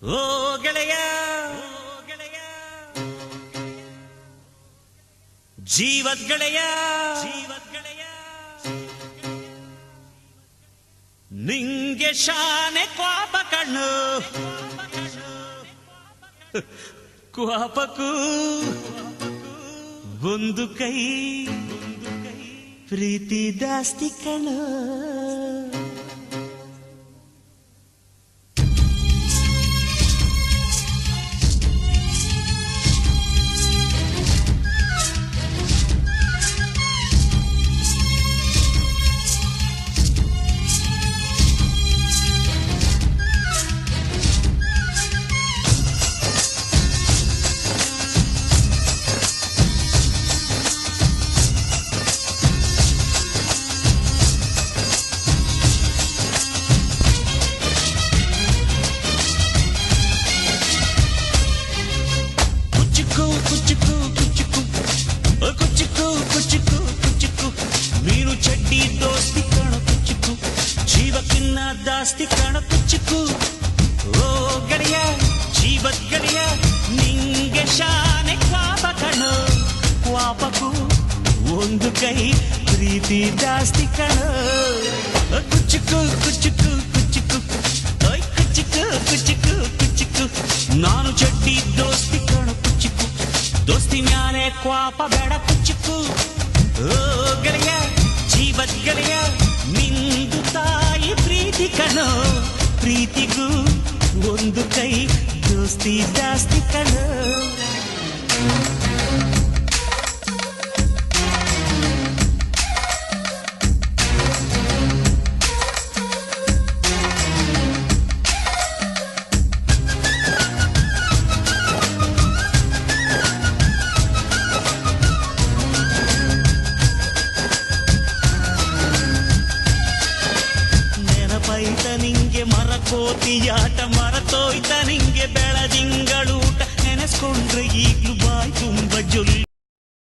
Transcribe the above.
ಓ ಗೆಳೆಯ ಜೀವದ್ ಗೆಳೆಯ ನಿಂಗೆ ಶಾನೆ ಕ್ವಾಪ ಕಣ್ಣು ಕ್ವಾಪಕ್ಕೂ ಒಂದು ಕೈ ಪ್ರೀತಿ ಜಾಸ್ತಿ ಕಣ್ಣು ಮೀನು ಚಡ್ಡಿ ದೋಸ್ತಿ ಕಣ ಕುಚ್ಚುಕು ಜೀವಕ್ಕಿನ್ನ ಜಾಸ್ತಿ ಕಣ ಕುಚ್ಚುಕು ಓ ಗೆಳೆಯ ಜೀವದ್ ಗೆಳೆಯ ನಿಂಗೆ ಶಾನೆ ಕ್ವಾಪ ಕಣ ಕ್ವಾಪಕ್ಕೂ ಒಂದು ಕೈ ಪ್ರೀತಿ ಜಾಸ್ತಿ ಕಣ ಕುಚ್ಚುಕು ಕುಚ್ಚುಕು ಕುಚ್ಚುಕು ಓಯ್ ಕುಚ್ಚುಕು ಕುಚ್ಚುಕು ಕುಚ್ಚುಕು ನಾನು ಚಡ್ಡಿ ದೋಸ್ತಿ ಕಣ ಕುಚ್ಚುಕು ದೋಸ್ತಿ ಮ್ಯಾಲೆ ಕ್ವಾಪ ಬೇಡ ಕುಚ್ಚುಕು ಓ ಗೆಳೆಯ ಜೀವದ್ ಗೆಳೆಯ ನಿಂದು ತಾಯಿ ಪ್ರೀತಿ ಕಣೋ ಪ್ರೀತಿಗೂ ಒಂದು ಕೈ ದೋಸ್ತಿ ಜಾಸ್ತಿ ಕಣೋ ನಿಂಗೆ ಮರಕೋತಿಯಾಟ ಮರತೋಯ್ತ ನಿಂಗೆ ಬೆಳದಿಂಗಳೂಟ ನೆನೆಸ್ಕೊಂಡ್ರೆ ಈಗ್ಲೂ ಬಾಯ್ ತುಂಬ ಜೊಲ್ಲು